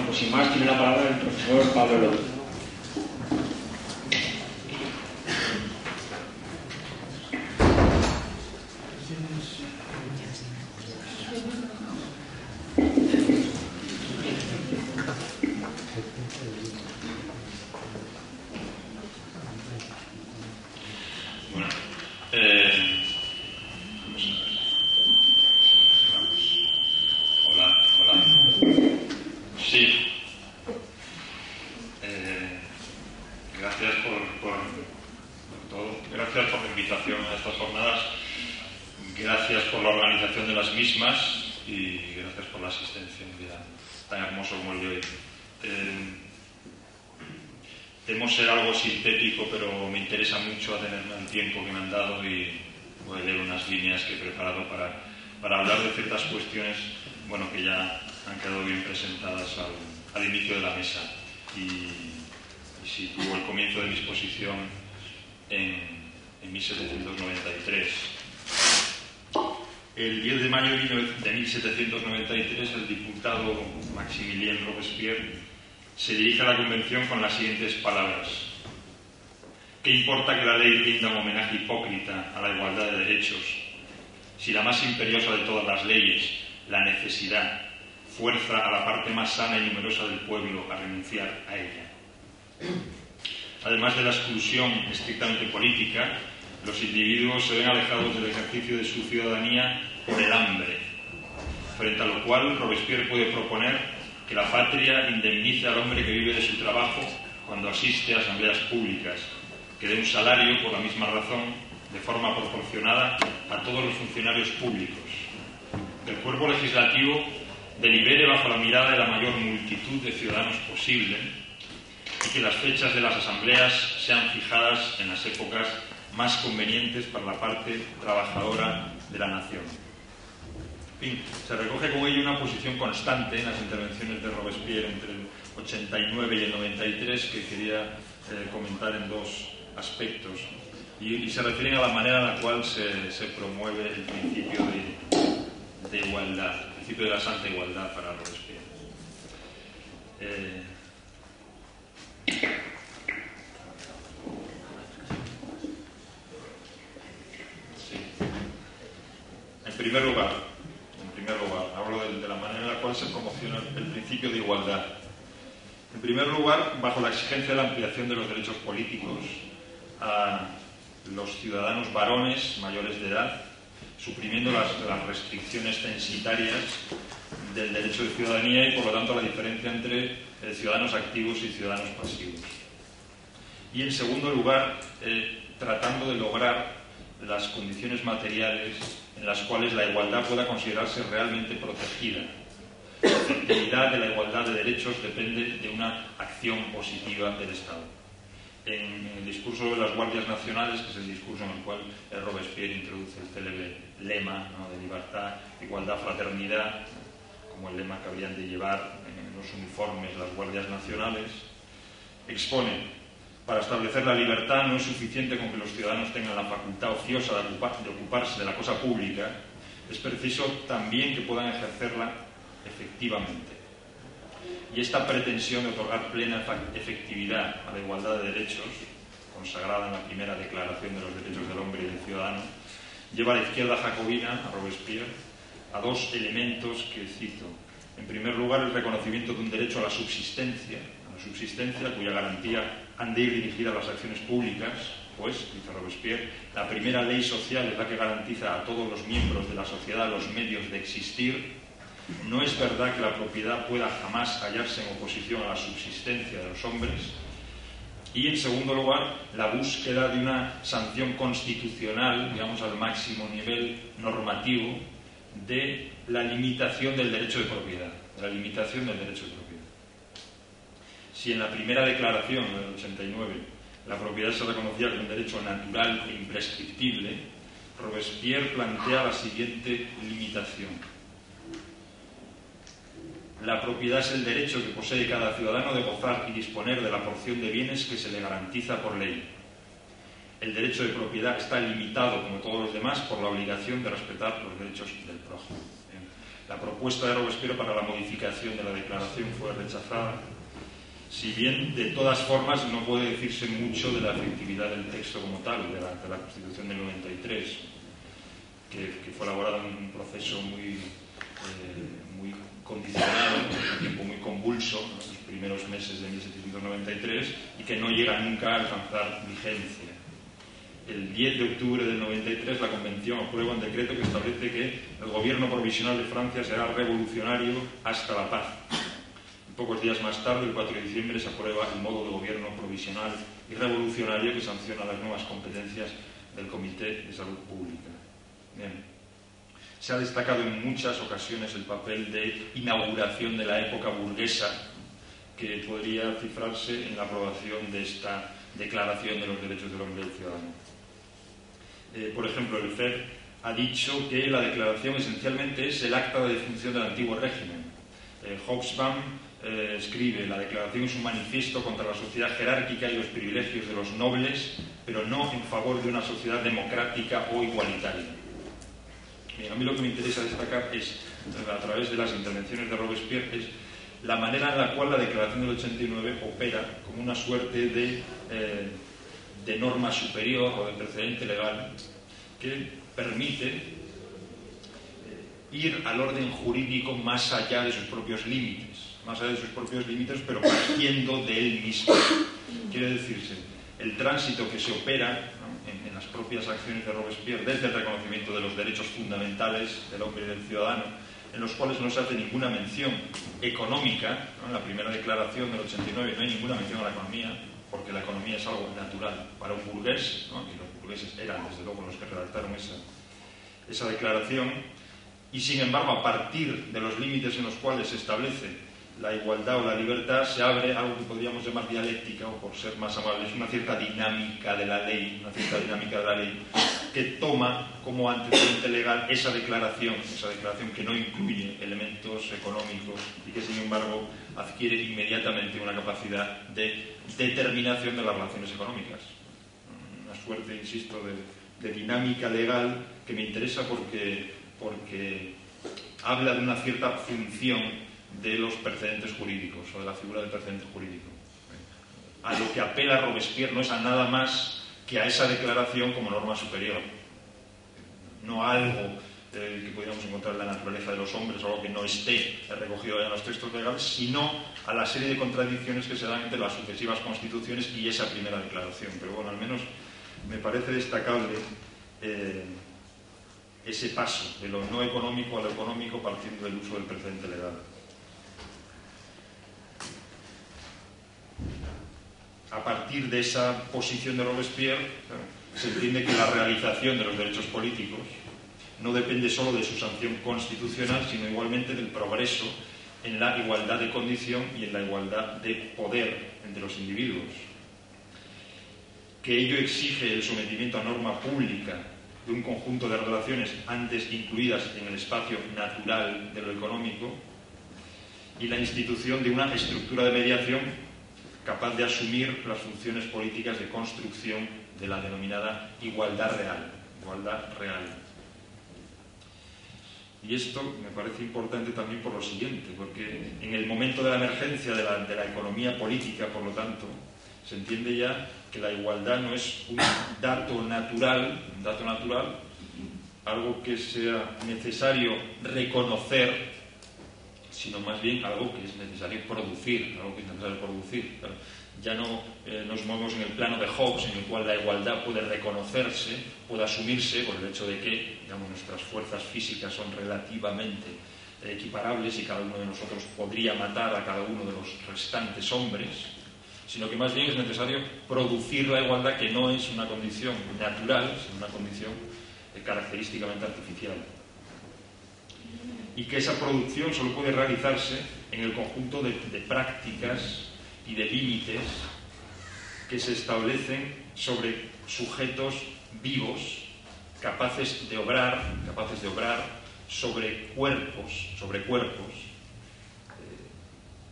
pues sin más tiene la palabra el profesor Pablo López. Temo ser algo sintético, pero me interesa mucho atenerme al tiempo que me han dado y voy a leer unas líneas que he preparado para hablar de ciertas cuestiones, bueno, que ya han quedado bien presentadas al inicio de la mesa y sitúo el comienzo de mi exposición en 1793. El 10 de mayo de 1793, el diputado Maximilien Robespierre se dirige a la Convención con las siguientes palabras: ¿qué importa que la ley rinda un homenaje hipócrita a la igualdad de derechos, si la más imperiosa de todas las leyes, la necesidad, fuerza a la parte más sana y numerosa del pueblo a renunciar a ella? Además de la exclusión estrictamente política, los individuos se ven alejados del ejercicio de su ciudadanía por el hambre, frente a lo cual Robespierre puede proponer que la patria indemnice al hombre que vive de su trabajo cuando asiste a asambleas públicas, que dé un salario por la misma razón, de forma proporcionada a todos los funcionarios públicos, que el cuerpo legislativo delibere bajo la mirada de la mayor multitud de ciudadanos posible y que las fechas de las asambleas sean fijadas en las épocas más convenientes para la parte trabajadora de la nación. En fin, se recoge con ello una posición constante en las intervenciones de Robespierre entre el 89 y el 93 que quería comentar en dos aspectos y se refieren a la manera en la cual se promueve el principio de igualdad, el principio de la santa igualdad para Robespierre. En primer lugar, hablo de la manera en la cual se promociona el principio de igualdad. En primer lugar, bajo la exigencia de la ampliación de los derechos políticos a los ciudadanos varones mayores de edad, suprimiendo las restricciones censitarias del derecho de ciudadanía y, por lo tanto, la diferencia entre ciudadanos activos y ciudadanos pasivos. Y, en segundo lugar, tratando de lograr las condiciones materiales en las cuales la igualdad pueda considerarse realmente protegida. La efectividad de la igualdad de derechos depende de una acción positiva del Estado. En el discurso de las Guardias Nacionales, que es el discurso en el cual Robespierre introduce el célebre lema, ¿no?, de libertad, igualdad, fraternidad, como el lema que habrían de llevar en los uniformes las Guardias Nacionales, expone: para establecer la libertad no es suficiente con que los ciudadanos tengan la facultad ociosa de ocuparse de la cosa pública, es preciso también que puedan ejercerla efectivamente. Y esta pretensión de otorgar plena efectividad a la igualdad de derechos, consagrada en la primera Declaración de los Derechos del Hombre y del Ciudadano, lleva a la izquierda jacobina, a Robespierre, a dos elementos que cito. En primer lugar, el reconocimiento de un derecho a la subsistencia, cuya garantía han de ir dirigida a las acciones públicas, pues, dice Robespierre, la primera ley social es la que garantiza a todos los miembros de la sociedad los medios de existir. No es verdad que la propiedad pueda jamás hallarse en oposición a la subsistencia de los hombres. Y, en segundo lugar, la búsqueda de una sanción constitucional, digamos, al máximo nivel normativo, de la limitación del derecho de propiedad, Si en la primera declaración del 89 la propiedad se reconocía como un derecho natural e imprescriptible, Robespierre plantea la siguiente limitación: la propiedad es el derecho que posee cada ciudadano de gozar y disponer de la porción de bienes que se le garantiza por ley. El derecho de propiedad está limitado, como todos los demás, por la obligación de respetar los derechos del prójimo. La propuesta de Robespierre para la modificación de la declaración fue rechazada, si bien de todas formas no puede decirse mucho de la efectividad del texto como tal, de la Constitución del 93, que fue elaborada en un proceso muy condicionado, en un tiempo muy convulso, en los primeros meses de 1793, y que no llega nunca a alcanzar vigencia. El 10 de octubre del 93 la Convención aprueba un decreto que establece que el gobierno provisional de Francia será revolucionario hasta la paz. Pocos días más tarde, el 4 de diciembre, se aprueba el modo de gobierno provisional y revolucionario que sanciona las nuevas competencias del Comité de Salud Pública. Bien. Se ha destacado en muchas ocasiones el papel de inauguración de la época burguesa, que podría cifrarse en la aprobación de esta Declaración de los Derechos del Hombre y del Ciudadano. Por ejemplo, el FED ha dicho que la declaración esencialmente es el acta de defunción del antiguo régimen. Hobsbawm escribe: la declaración es un manifiesto contra la sociedad jerárquica y los privilegios de los nobles, pero no en favor de una sociedad democrática o igualitaria. Bien, a mí lo que me interesa destacar es, a través de las intervenciones de Robespierre, es la manera en la cual la declaración del 89 opera como una suerte de norma superior o de precedente legal que permite ir al orden jurídico más allá de sus propios límites, pero partiendo de él mismo. Quiere decirse, el tránsito que se opera, ¿no?, en las propias acciones de Robespierre, desde el reconocimiento de los derechos fundamentales del hombre y del ciudadano, en los cuales no se hace ninguna mención económica, ¿no? En la primera declaración del 89 no hay ninguna mención a la economía, porque la economía es algo natural para un burgués, ¿no? Y los burgueses eran, desde luego, los que redactaron esa declaración. Y sin embargo, a partir de los límites en los cuales se establece la igualdad o la libertad, se abre algo que podríamos llamar dialéctica, o por ser más amables, una cierta dinámica de la ley, que toma como antecedente legal esa declaración que no incluye elementos económicos y que sin embargo adquiere inmediatamente una capacidad de determinación de las relaciones económicas. Una suerte, insisto, de dinámica legal que me interesa porque habla de una cierta función de los precedentes jurídicos o de la figura del precedente jurídico. A lo que apela Robespierre no es a nada más que a esa declaración como norma superior, no a algo que podríamos encontrar en la naturaleza de los hombres o algo que no esté recogido en los textos legales, sino a la serie de contradicciones que se dan entre las sucesivas constituciones y esa primera declaración. Pero bueno, al menos me parece destacable ese paso de lo no económico a lo económico partiendo del uso del precedente legal. A partir de esa posición de Robespierre, se entiende que la realización de los derechos políticos no depende solo de su sanción constitucional, sino igualmente del progreso en la igualdad de condición y en la igualdad de poder entre los individuos. Que ello exige el sometimiento a norma pública de un conjunto de relaciones antes incluidas en el espacio natural de lo económico y la institución de una estructura de mediación capaz de asumir las funciones políticas de construcción de la denominada igualdad real. Y esto me parece importante también por lo siguiente, porque en el momento de la emergencia de la economía política, por lo tanto, se entiende ya que la igualdad no es un dato natural, algo que sea necesario reconocer, sino más bien algo que es necesario producir, Ya no nos movemos en el plano de Hobbes, en el cual la igualdad puede reconocerse, puede asumirse por el hecho de que, digamos, nuestras fuerzas físicas son relativamente equiparables y cada uno de nosotros podría matar a cada uno de los restantes hombres, sino que más bien es necesario producir la igualdad, que no es una condición natural, sino una condición característicamente artificial. Y que esa producción solo puede realizarse en el conjunto de prácticas y de límites que se establecen sobre sujetos vivos, capaces de obrar sobre cuerpos,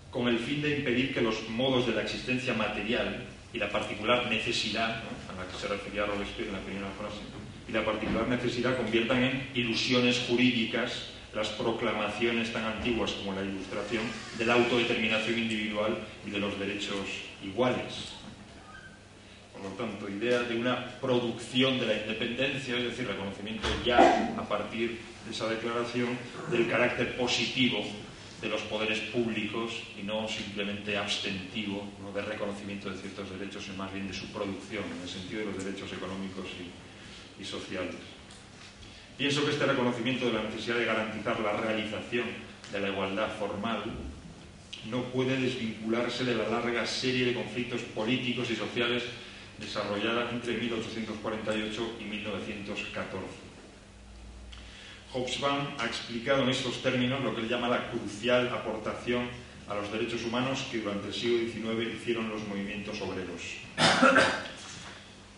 con el fin de impedir que los modos de la existencia material y la particular necesidad, ¿no?, a la que se refería Robespierre en la primera frase, y la particular necesidad conviertan en ilusiones jurídicas las proclamaciones tan antiguas como la Ilustración de la autodeterminación individual y de los derechos iguales. Por lo tanto, idea de una producción de la independencia, es decir, reconocimiento ya a partir de esa declaración del carácter positivo de los poderes públicos y no simplemente abstentivo, ¿no?, de reconocimiento de ciertos derechos, sino más bien de su producción, en el sentido de los derechos económicos y sociales. Pienso que este reconocimiento de la necesidad de garantizar la realización de la igualdad formal no puede desvincularse de la larga serie de conflictos políticos y sociales desarrollada entre 1848 y 1914. Hobsbawm ha explicado en estos términos lo que él llama la crucial aportación a los derechos humanos que durante el siglo XIX hicieron los movimientos obreros.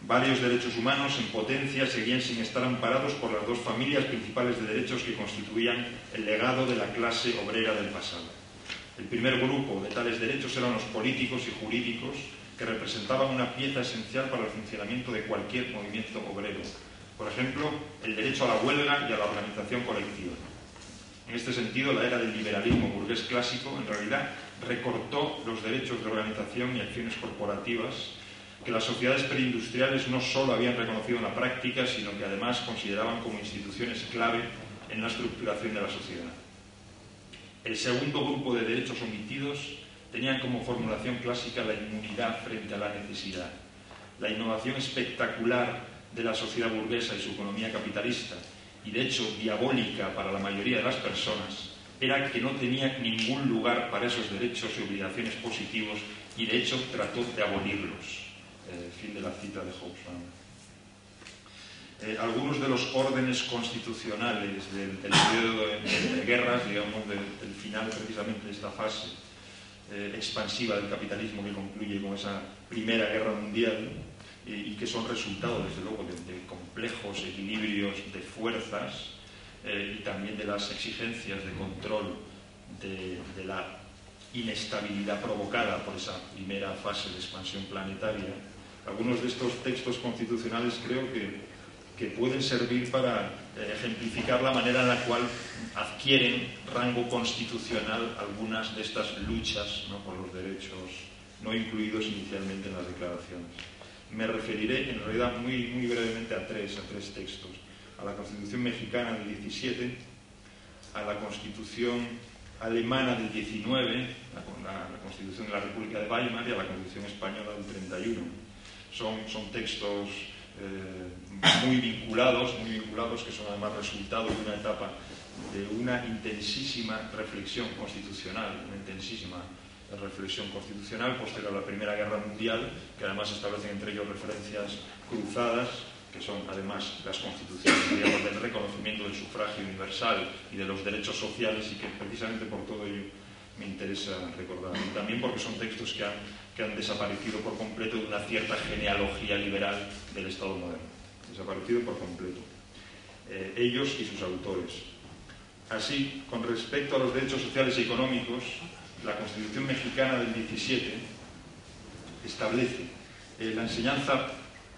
Varios derechos humanos en potencia seguían sin estar amparados por las dos familias principales de derechos que constituían el legado de la clase obrera del pasado. El primer grupo de tales derechos eran los políticos y jurídicos, que representaban una pieza esencial para el funcionamiento de cualquier movimiento obrero. Por ejemplo, el derecho a la huelga y a la organización colectiva. En este sentido, la era del liberalismo burgués clásico en realidad recortó los derechos de organización y acciones corporativas que las sociedades preindustriales no solo habían reconocido en la práctica, sino que además consideraban como instituciones clave en la estructuración de la sociedad. El segundo grupo de derechos omitidos tenían como formulación clásica la inmunidad frente a la necesidad. La innovación espectacular de la sociedad burguesa y su economía capitalista, y de hecho diabólica para la mayoría de las personas, era que no tenía ningún lugar para esos derechos y obligaciones positivos, y de hecho trató de abolirlos. Fin de la cita de Hobsbawm. Algunos de los órdenes constitucionales del periodo de guerras, digamos, del final precisamente de esta fase expansiva del capitalismo que concluye con esa Primera Guerra Mundial, y que son resultado, desde luego, de complejos equilibrios de fuerzas y también de las exigencias de control de la inestabilidad provocada por esa primera fase de expansión planetaria. Algunos de estos textos constitucionales creo que pueden servir para ejemplificar la manera en la cual adquieren rango constitucional algunas de estas luchas, ¿no?, por los derechos no incluidos inicialmente en las declaraciones. Me referiré en realidad muy brevemente a tres textos: a la Constitución mexicana del 17, a la Constitución alemana del 19, la Constitución de la República de Weimar, y a la Constitución española del 31. Son textos muy vinculados, que son además resultado de una etapa de una intensísima reflexión constitucional, posterior a la Primera Guerra Mundial, que además establecen entre ellos referencias cruzadas, que son además las constituciones, digamos, del reconocimiento del sufragio universal y de los derechos sociales, y que precisamente por todo ello me interesa recordar. Y también porque son textos que han desaparecido por completo de una cierta genealogía liberal del Estado moderno. Desaparecido por completo. Ellos y sus autores. Así, con respecto a los derechos sociales y económicos, la Constitución mexicana del 17 establece la enseñanza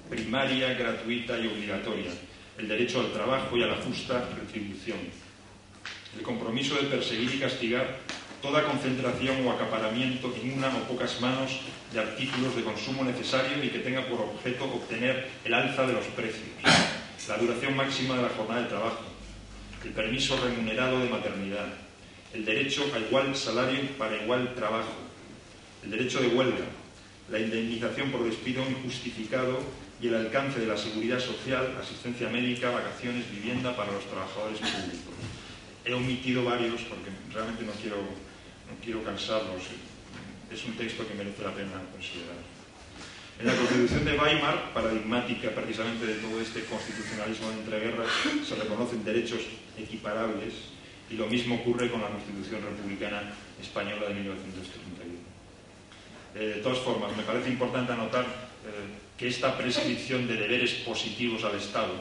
primaria, gratuita y obligatoria, el derecho al trabajo y a la justa retribución, el compromiso de perseguir y castigar toda concentración o acaparamiento en una o pocas manos de artículos de consumo necesario y que tenga por objeto obtener el alza de los precios, la duración máxima de la jornada de trabajo, el permiso remunerado de maternidad, el derecho a igual salario para igual trabajo, el derecho de huelga, la indemnización por despido injustificado y el alcance de la seguridad social, asistencia médica, vacaciones, vivienda para los trabajadores públicos. He omitido varios porque realmente no quiero cansarlos. Es un texto que merece la pena considerar. En la Constitución de Weimar, paradigmática precisamente de todo este constitucionalismo de entreguerras, se reconocen derechos equiparables, y lo mismo ocurre con la Constitución republicana española de 1931. De todas formas, me parece importante anotar que esta prescripción de deberes positivos al Estado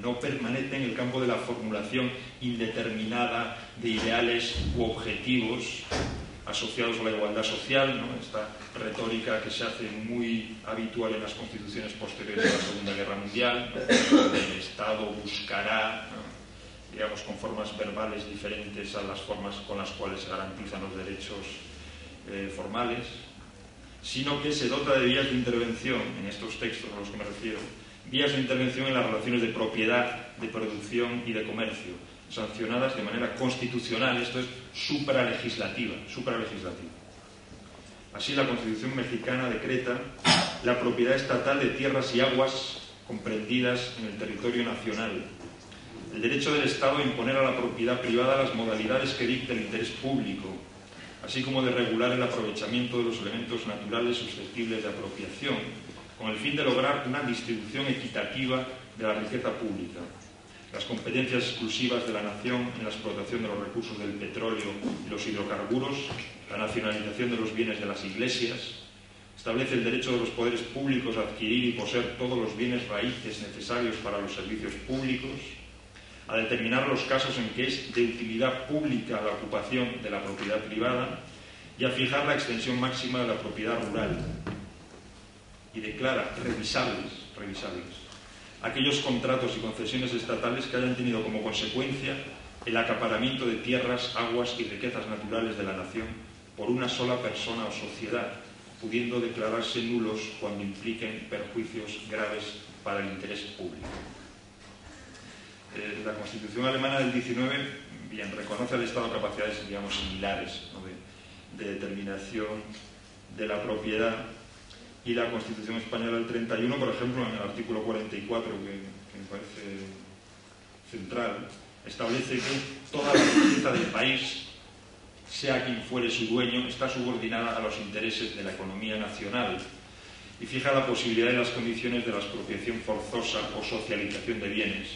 no permanece en el campo de la formulación indeterminada de ideales u objetivos asociados a la igualdad social, ¿no? Esta retórica que se hace muy habitual en las constituciones posteriores a la Segunda Guerra Mundial, donde el Estado buscará, ¿no?, digamos, con formas verbales diferentes a las formas con las cuales se garantizan los derechos formales, sino que se dota de vías de intervención, en estos textos a los que me refiero, vías de intervención en las relaciones de propiedad, de producción y de comercio, sancionadas de manera constitucional, esto es supralegislativa. Así, la Constitución mexicana decreta la propiedad estatal de tierras y aguas comprendidas en el territorio nacional, el derecho del Estado a imponer a la propiedad privada las modalidades que dicte el interés público, así como de regular el aprovechamiento de los elementos naturales susceptibles de apropiación, con el fin de lograr una distribución equitativa de la riqueza pública, las competencias exclusivas de la nación en la explotación de los recursos del petróleo y los hidrocarburos, la nacionalización de los bienes de las iglesias, establece el derecho de los poderes públicos a adquirir y poseer todos los bienes raíces necesarios para los servicios públicos, a determinar los casos en que es de utilidad pública la ocupación de la propiedad privada y a fijar la extensión máxima de la propiedad rural, y declara revisables aquellos contratos y concesiones estatales que hayan tenido como consecuencia el acaparamiento de tierras, aguas y riquezas naturales de la nación por una sola persona o sociedad, pudiendo declararse nulos cuando impliquen perjuicios graves para el interés público. La Constitución alemana del 19 reconoce al Estado capacidades, digamos, similares, ¿no?, de determinación de la propiedad, y la Constitución española del 31, por ejemplo, en el artículo 44, que me parece central, establece que toda la riqueza del país, sea quien fuere su dueño, está subordinada a los intereses de la economía nacional y fija la posibilidad y las condiciones de la expropiación forzosa o socialización de bienes,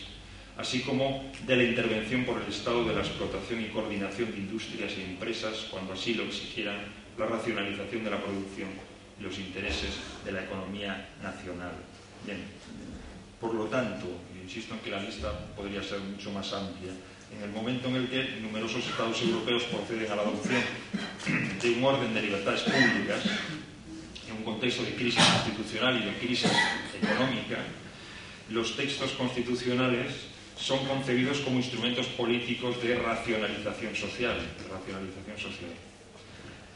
así como de la intervención por el Estado de la explotación y coordinación de industrias y empresas cuando así lo exigieran la racionalización de la producción y los intereses de la economía nacional. Bien, por lo tanto, insisto en que la lista podría ser mucho más amplia. En el momento en el que numerosos Estados europeos proceden a la adopción de un orden de libertades públicas, en un contexto de crisis constitucional y de crisis económica, los textos constitucionales son concebidos como instrumentos políticos de racionalización social,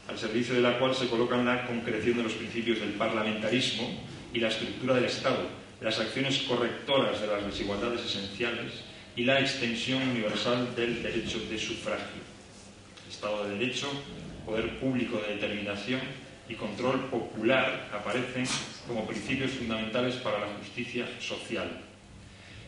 al servicio de la cual se colocan la concreción de los principios del parlamentarismo y la estructura del Estado, las acciones correctoras de las desigualdades esenciales y la extensión universal del derecho de sufragio. Estado de Derecho, poder público de determinación y control popular aparecen como principios fundamentales para la justicia social.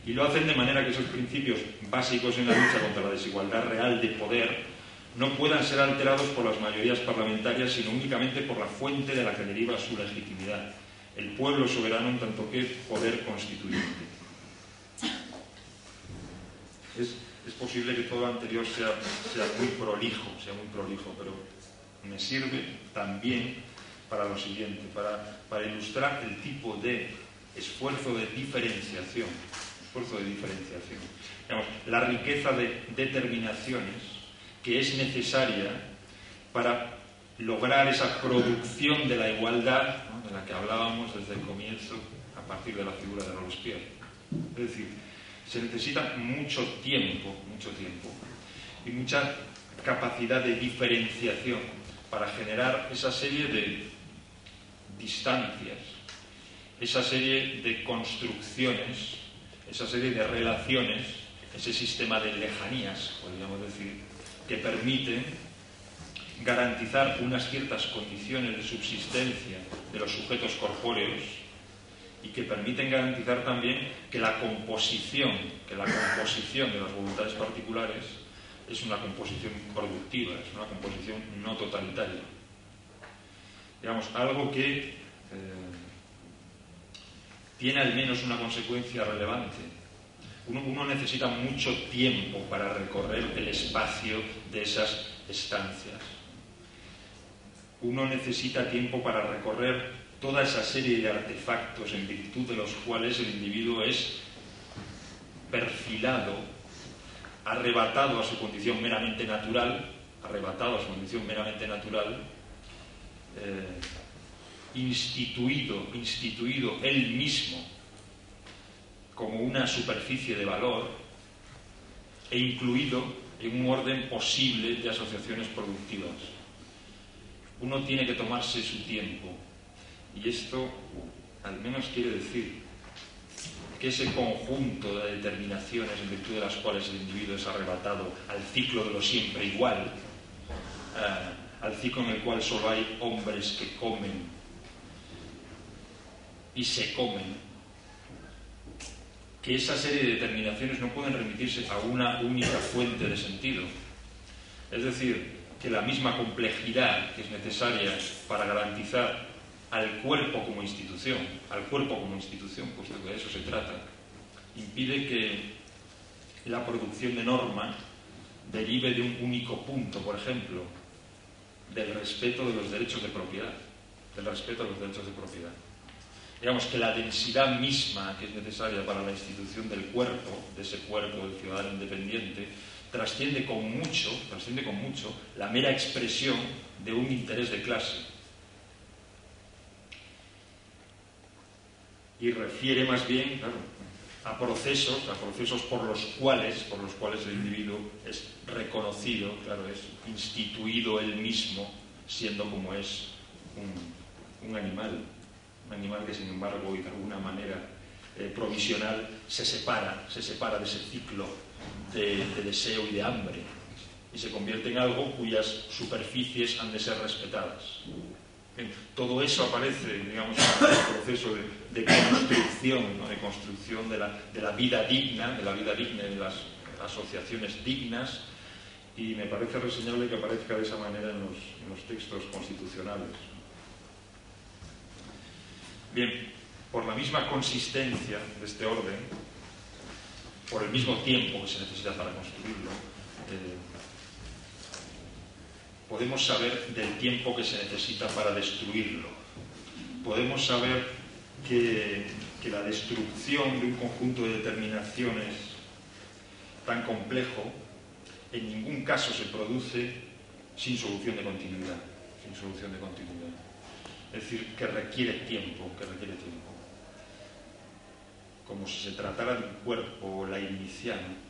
Y lo hacen de manera que esos principios básicos en la lucha contra la desigualdad real de poder no puedan ser alterados por las mayorías parlamentarias, sino únicamente por la fuente de la que deriva su legitimidad, el pueblo soberano en tanto que poder constituyente. Es posible que todo lo anterior sea muy prolijo, pero me sirve también para lo siguiente, para ilustrar el tipo de esfuerzo de diferenciación. Digamos, la riqueza de determinaciones que es necesaria para lograr esa producción de la igualdad, ¿no?, de la que hablábamos desde el comienzo a partir de la figura de Robespierre. Es decir, se necesita mucho tiempo y mucha capacidad de diferenciación para generar esa serie de distancias, esa serie de construcciones, esa serie de relaciones, ese sistema de lejanías, podríamos decir, que permiten garantizar unas ciertas condiciones de subsistencia de los sujetos corpóreos y que permiten garantizar también que la composición de las voluntades particulares es una composición productiva, es una composición no totalitaria. Digamos, algo que tiene al menos una consecuencia relevante. Uno necesita mucho tiempo para recorrer el espacio de esas estancias. Uno necesita tiempo para recorrer toda esa serie de artefactos en virtud de los cuales el individuo es perfilado, arrebatado a su condición meramente natural, instituido él mismo como una superficie de valor e incluido en un orden posible de asociaciones productivas. Uno tiene que tomarse su tiempo, y esto al menos quiere decir que ese conjunto de determinaciones en virtud de las cuales el individuo es arrebatado al ciclo de lo siempre igual, al ciclo en el cual solo hay hombres que comen y se comen, que esa serie de determinaciones no pueden remitirse a una única fuente de sentido. Es decir, que la misma complejidad que es necesaria para garantizar al cuerpo como institución, puesto que de eso se trata, impide que la producción de norma derive de un único punto, por ejemplo, del respeto de los derechos de propiedad, Digamos que la densidad misma que es necesaria para la institución del cuerpo, de ese cuerpo del ciudadano independiente, trasciende con mucho la mera expresión de un interés de clase. Y refiere más bien, claro, a procesos por los cuales el individuo es reconocido, claro, es instituido él mismo, siendo como es un animal que sin embargo y de alguna manera provisional se separa de ese ciclo de deseo y de hambre y se convierte en algo cuyas superficies han de ser respetadas. Todo eso aparece, digamos, en el proceso de construcción, ¿no? De construcción de la vida digna, de las asociaciones dignas, y me parece reseñable que aparezca de esa manera en los textos constitucionales. Bien, por la misma consistencia de este orden, por el mismo tiempo que se necesita para construirlo, podemos saber del tiempo que se necesita para destruirlo. Podemos saber que la destrucción de un conjunto de determinaciones tan complejo en ningún caso se produce sin solución de continuidad. Es decir, que requiere tiempo. Como si se tratara de un cuerpo leibniziano,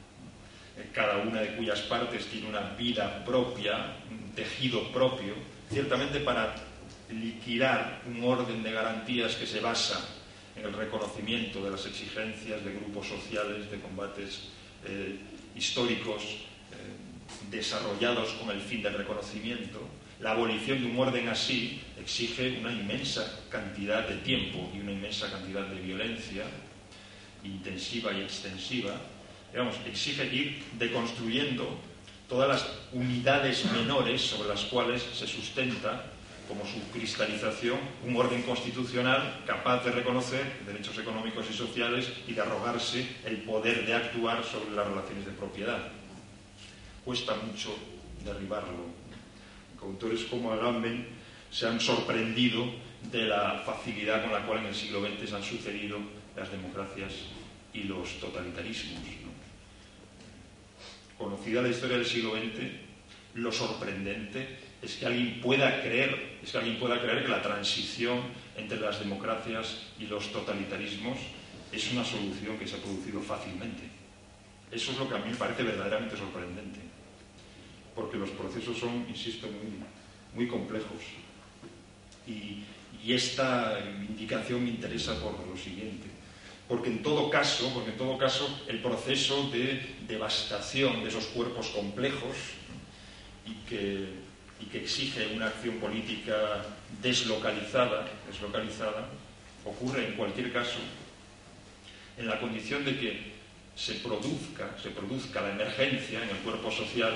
cada una de cuyas partes tiene una vida propia, un tejido propio, ciertamente para liquidar un orden de garantías que se basa en el reconocimiento de las exigencias de grupos sociales, de combates históricos desarrollados con el fin del reconocimiento. La abolición de un orden así exige una inmensa cantidad de tiempo y una inmensa cantidad de violencia intensiva y extensiva. Digamos, exige ir deconstruyendo todas las unidades menores sobre las cuales se sustenta, como su cristalización, un orden constitucional capaz de reconocer derechos económicos y sociales y de arrogarse el poder de actuar sobre las relaciones de propiedad. Cuesta mucho derribarlo. Autores como Agamben se han sorprendido de la facilidad con la cual en el siglo XX se han sucedido las democracias y los totalitarismos, ¿no? Conocida la historia del siglo XX, lo sorprendente es que alguien pueda creer que la transición entre las democracias y los totalitarismos es una solución que se ha producido fácilmente. Eso es lo que a mí me parece verdaderamente sorprendente, porque los procesos son, insisto, muy complejos. Y esta indicación me interesa por lo siguiente. Porque en todo caso, el proceso de devastación de esos cuerpos complejos y que exige una acción política deslocalizada, ocurre en cualquier caso en la condición de que se produzca la emergencia en el cuerpo social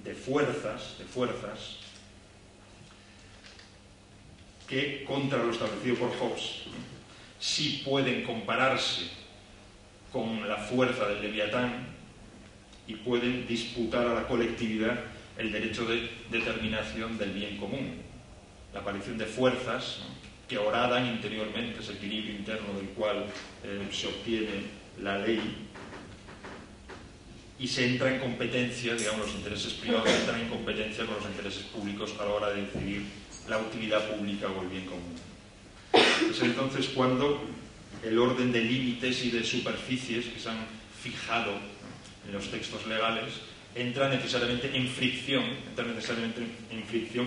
de fuerzas que, contra lo establecido por Hobbes, sí pueden compararse con la fuerza del Leviatán y pueden disputar a la colectividad el derecho de determinación del bien común. La aparición de fuerzas, ¿no?, que horadan interiormente ese equilibrio interno del cual se obtiene la ley y se entra en competencia, digamos, los intereses privados entran en competencia con los intereses públicos a la hora de decidir la utilidad pública o el bien común. Es entonces cuando el orden de límites y de superficies que se han fijado en los textos legales, entra necesariamente en fricción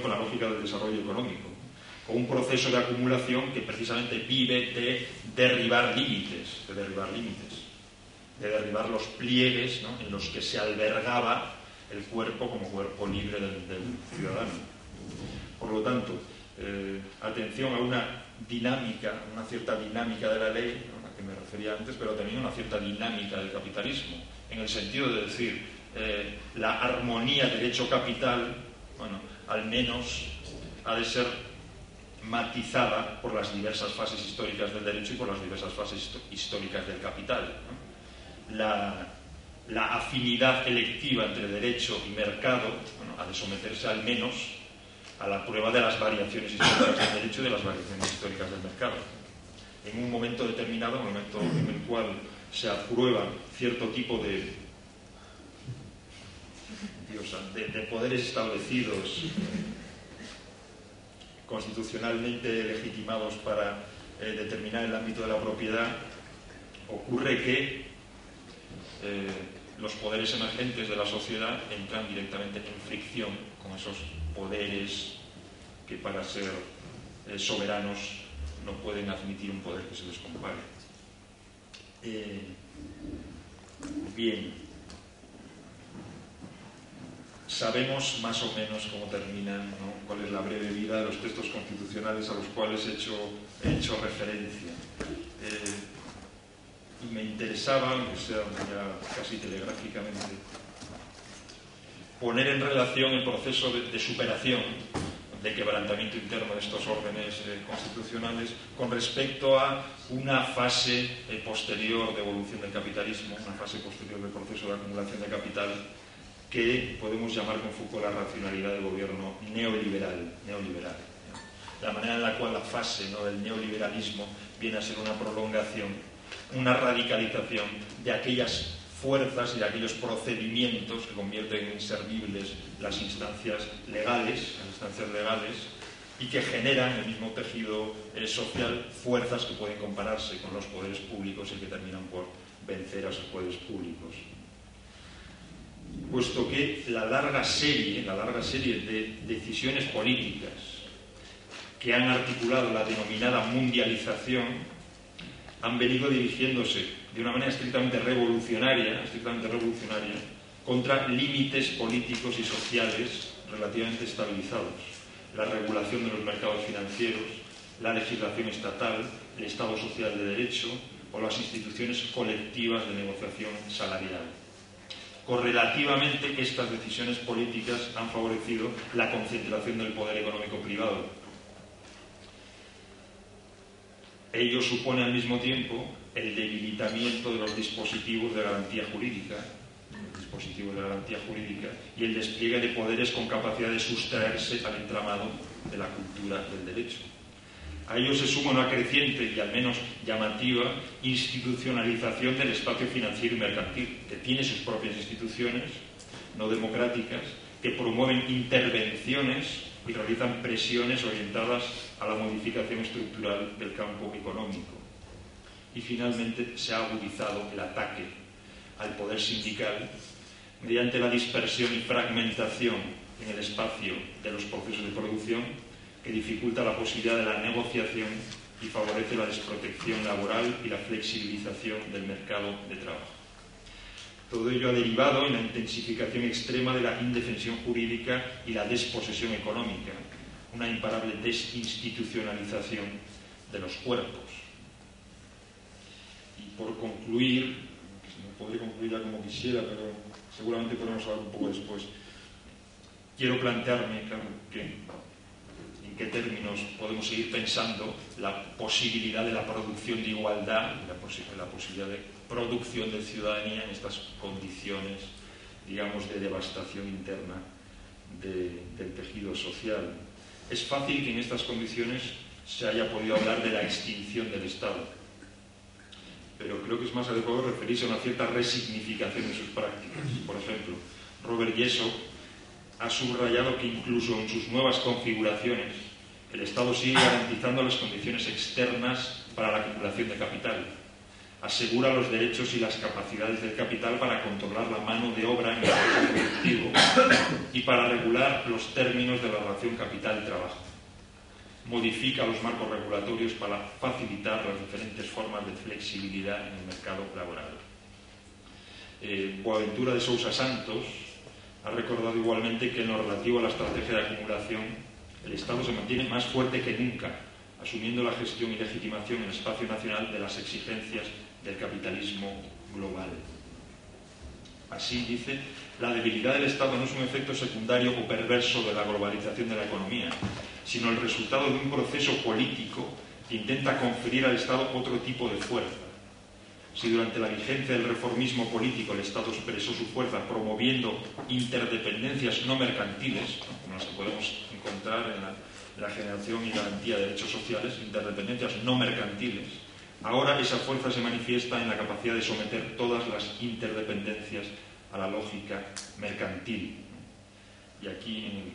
con la lógica del desarrollo económico, con un proceso de acumulación que precisamente vive de derribar límites, de derribar los pliegues, ¿no?, en los que se albergaba el cuerpo como cuerpo libre del ciudadano. Por lo tanto, atención a una cierta dinámica de la ley, ¿no?, a la que me refería antes, pero también una cierta dinámica del capitalismo, en el sentido de decir, la armonía derecho-capital, bueno, al menos ha de ser matizada por las diversas fases históricas del derecho y por las diversas fases históricas del capital, ¿no? La afinidad electiva entre derecho y mercado, bueno, ha de someterse al menos a la prueba de las variaciones históricas del derecho y de las variaciones históricas del mercado. En un momento determinado, en un momento en el cual se aprueba cierto tipo de poderes establecidos, constitucionalmente legitimados para determinar el ámbito de la propiedad, ocurre que los poderes emergentes de la sociedad entran directamente en fricción con esos poderes que, para ser soberanos, no pueden admitir un poder que se les compare. Bien, sabemos más o menos cómo terminan, ¿no?, cuál es la breve vida de los textos constitucionales a los cuales he hecho referencia. Y me interesaba, aunque sea ya casi telegráficamente, poner en relación el proceso de superación, de quebrantamiento interno de estos órdenes constitucionales con respecto a una fase posterior de evolución del capitalismo, una fase posterior del proceso de acumulación de capital, que podemos llamar con Foucault la racionalidad del gobierno neoliberal. La manera en la cual la fase, ¿no?, del neoliberalismo viene a ser una prolongación, una radicalización de aquellas fuerzas y de aquellos procedimientos que convierten en inservibles las instancias legales, y que generan en el mismo tejido social fuerzas que pueden compararse con los poderes públicos y que terminan por vencer a esos poderes públicos. Puesto que la larga serie de decisiones políticas que han articulado la denominada mundialización han venido dirigiéndose de una manera estrictamente revolucionaria contra límites políticos y sociales relativamente estabilizados: la regulación de los mercados financieros, la legislación estatal, el Estado social de derecho o las instituciones colectivas de negociación salarial. Correlativamente, estas decisiones políticas han favorecido la concentración del poder económico privado. Ello supone al mismo tiempo el debilitamiento de los dispositivos de garantía jurídica, y el despliegue de poderes con capacidad de sustraerse al entramado de la cultura del derecho. A ello se suma una creciente y al menos llamativa institucionalización del espacio financiero y mercantil, que tiene sus propias instituciones no democráticas, que promueven intervenciones y realizan presiones orientadas a la modificación estructural del campo económico. Y finalmente se ha agudizado el ataque al poder sindical mediante la dispersión y fragmentación en el espacio de los procesos de producción, que dificulta la posibilidad de la negociación y favorece la desprotección laboral y la flexibilización del mercado de trabajo. Todo ello ha derivado en la intensificación extrema de la indefensión jurídica y la desposesión económica, una imparable desinstitucionalización de los cuerpos. Y por concluir, que no podré concluir ya como quisiera, pero seguramente podremos hablar un poco después, quiero plantearme, claro, en qué términos podemos seguir pensando la posibilidad de la producción de igualdad, la posibilidad de producción de ciudadanía en estas condiciones, digamos, de devastación interna del tejido social. Es fácil que en estas condiciones se haya podido hablar de la extinción del Estado, pero creo que es más adecuado referirse a una cierta resignificación de sus prácticas. Por ejemplo, Robert Jessop ha subrayado que incluso en sus nuevas configuraciones el Estado sigue garantizando las condiciones externas para la acumulación de capital. asegura los derechos y las capacidades del capital para controlar la mano de obra en el proceso productivo y para regular los términos de la relación capital-trabajo. Modifica los marcos regulatorios para facilitar las diferentes formas de flexibilidad en el mercado laboral. Boaventura de Sousa Santos ha recordado igualmente que en lo relativo a la estrategia de acumulación, el Estado se mantiene más fuerte que nunca, asumiendo la gestión y legitimación en el espacio nacional de las exigencias del capitalismo global. Así dice, la debilidad del Estado no es un efecto secundario o perverso de la globalización de la economía, sino el resultado de un proceso político que intenta conferir al Estado otro tipo de fuerza. Si durante la vigencia del reformismo político el Estado expresó su fuerza promoviendo interdependencias no mercantiles, como las que podemos encontrar en la generación y garantía de derechos sociales, interdependencias no mercantiles, ahora esa fuerza se manifiesta en la capacidad de someter todas las interdependencias a la lógica mercantil. Y aquí en el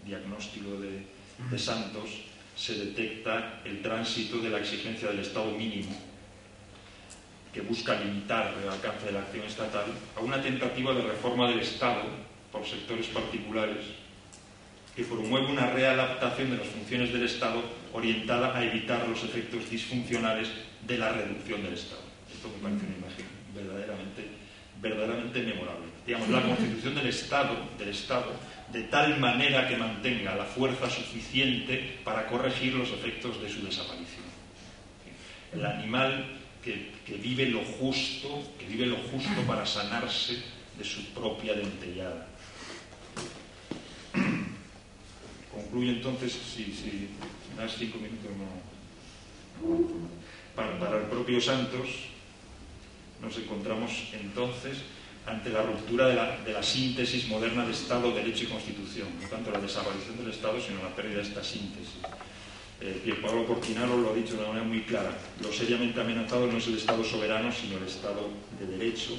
diagnóstico de Santos se detecta el tránsito de la exigencia del Estado mínimo, que busca limitar el alcance de la acción estatal, a una tentativa de reforma del Estado por sectores particulares que promueve una readaptación de las funciones del Estado orientada a evitar los efectos disfuncionales de la reducción del Estado. Esto me parece una imagen verdaderamente memorable. Digamos, la constitución del Estado, de tal manera que mantenga la fuerza suficiente para corregir los efectos de su desaparición. El animal que vive lo justo para sanarse de su propia dentellada. Concluye entonces, si me das 5 minutos, no. Para el propio Santos nos encontramos entonces ante la ruptura de la síntesis moderna de Estado, Derecho y Constitución, no tanto la desaparición del Estado, sino la pérdida de esta síntesis. Pierpaolo Portinaro lo ha dicho de una manera muy clara: lo seriamente amenazado no es el Estado soberano, sino el Estado de Derecho,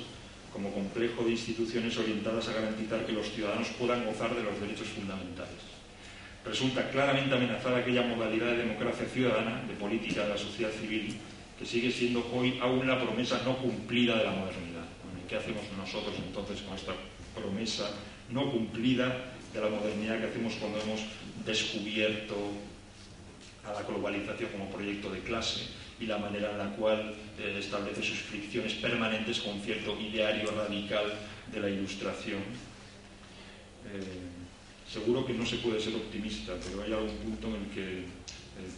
como complejo de instituciones orientadas a garantizar que los ciudadanos puedan gozar de los derechos fundamentales. Resulta claramente amenazada aquella modalidad de democracia ciudadana, de política de la sociedad civil, que sigue siendo hoy aún la promesa no cumplida de la modernidad. Bueno, ¿qué hacemos nosotros entonces con esta promesa no cumplida de la modernidad? ¿Qué hacemos cuando hemos descubierto a la globalización como proyecto de clase y la manera en la cual establece sus fricciones permanentes con cierto ideario radical de la Ilustración? Seguro que no se puede ser optimista, pero hay algún punto en el que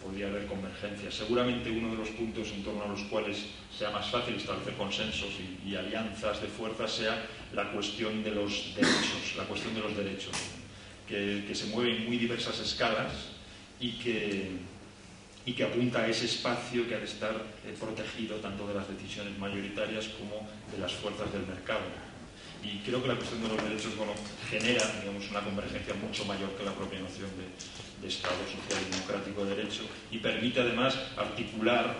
podría haber convergencia. Seguramente uno de los puntos en torno a los cuales sea más fácil establecer consensos y alianzas de fuerza sea la cuestión de los derechos, que se mueve en muy diversas escalas y que apunta a ese espacio que ha de estar protegido tanto de las decisiones mayoritarias como de las fuerzas del mercado. Y creo que la cuestión de los derechos genera, digamos, una convergencia mucho mayor que la propia noción de Estado social y democrático de derecho, y permite además articular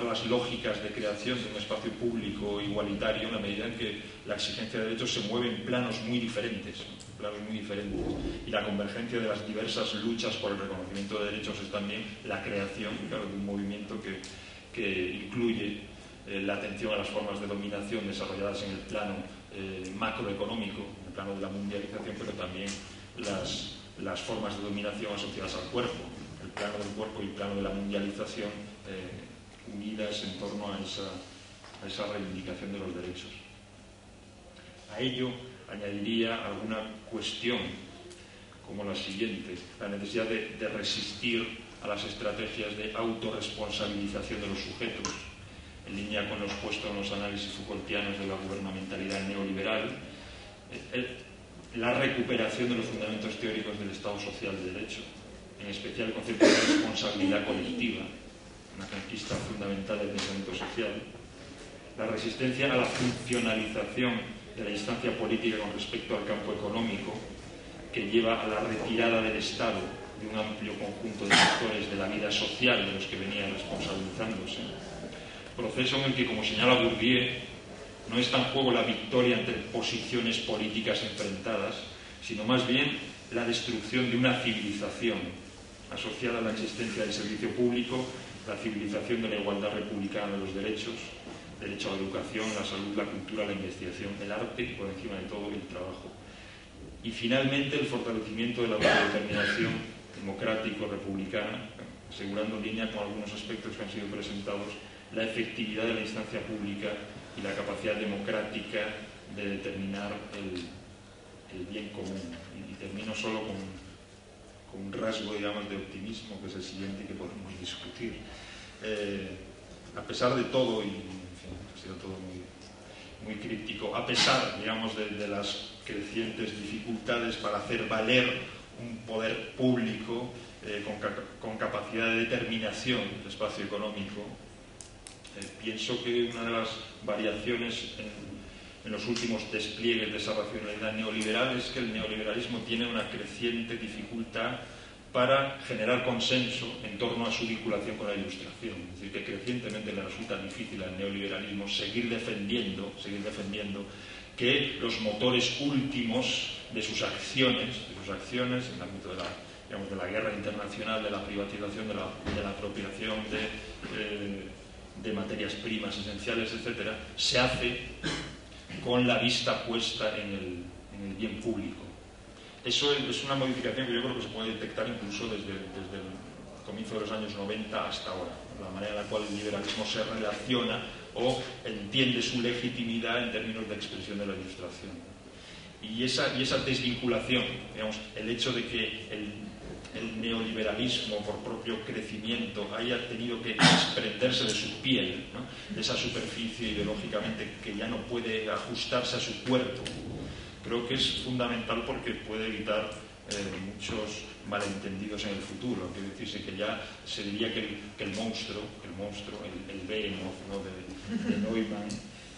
las lógicas de creación de un espacio público igualitario en la medida en que la exigencia de derechos se mueve en planos muy diferentes, y la convergencia de las diversas luchas por el reconocimiento de derechos es también la creación, claro, de un movimiento que incluye la atención a las formas de dominación desarrolladas en el plano macroeconómico, en el plano de la mundialización, pero también las formas de dominación asociadas al cuerpo, el plano del cuerpo y el plano de la mundialización unidas en torno a esa reivindicación de los derechos. A ello añadiría alguna cuestión como la siguiente: la necesidad de resistir a las estrategias de autorresponsabilización de los sujetos, en línea con lo expuesto en los análisis Foucaultianos de la gubernamentalidad neoliberal, la recuperación de los fundamentos teóricos del Estado social de derecho, en especial el concepto de responsabilidad colectiva, una conquista fundamental del pensamiento social, la resistencia a la funcionalización de la instancia política con respecto al campo económico, que lleva a la retirada del Estado de un amplio conjunto de sectores de la vida social de los que venía responsabilizándose. Proceso en el que, como señala Bourdieu, no está en juego la victoria entre posiciones políticas enfrentadas, sino más bien la destrucción de una civilización asociada a la existencia del servicio público, la civilización de la igualdad republicana de los derechos, derecho a la educación, la salud, la cultura, la investigación, el arte y por encima de todo el trabajo. Y finalmente el fortalecimiento de la autodeterminación democrático-republicana, asegurando en línea con algunos aspectos que han sido presentados la efectividad de la instancia pública y la capacidad democrática de determinar el bien común. Y termino solo con un rasgo, digamos, de optimismo, que es el siguiente que podemos discutir. A pesar de todo, y en fin, ha sido todo muy críptico, a pesar, digamos, de las crecientes dificultades para hacer valer un poder público con capacidad de determinación del espacio económico, pienso que una de las variaciones en los últimos despliegues de esa racionalidad neoliberal es que el neoliberalismo tiene una creciente dificultad para generar consenso en torno a su vinculación con la Ilustración. Es decir, que crecientemente le resulta difícil al neoliberalismo seguir defendiendo que los motores últimos de sus acciones en el ámbito de la guerra internacional, de la privatización, de la apropiación de materias primas esenciales, etcétera, se hace con la vista puesta en el bien público. Eso es una modificación que yo creo que se puede detectar incluso desde el comienzo de los años 90 hasta ahora, la manera en la cual el liberalismo se relaciona o entiende su legitimidad en términos de expresión de la Ilustración. Y esa desvinculación, digamos, el hecho de que el neoliberalismo por propio crecimiento haya tenido que desprenderse de su piel, ¿no?, de esa superficie ideológicamente que ya no puede ajustarse a su cuerpo, creo que es fundamental porque puede evitar muchos malentendidos en el futuro. Quiere decirse que ya se diría que el monstruo, el Behemoth, ¿no?, de Neumann,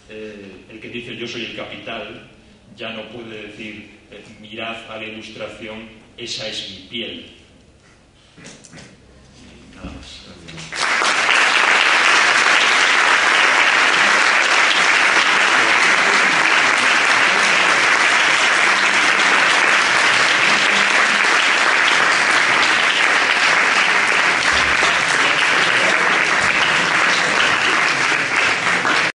el que dice yo soy el capital, ya no puede decir mirad a la Ilustración, esa es mi piel.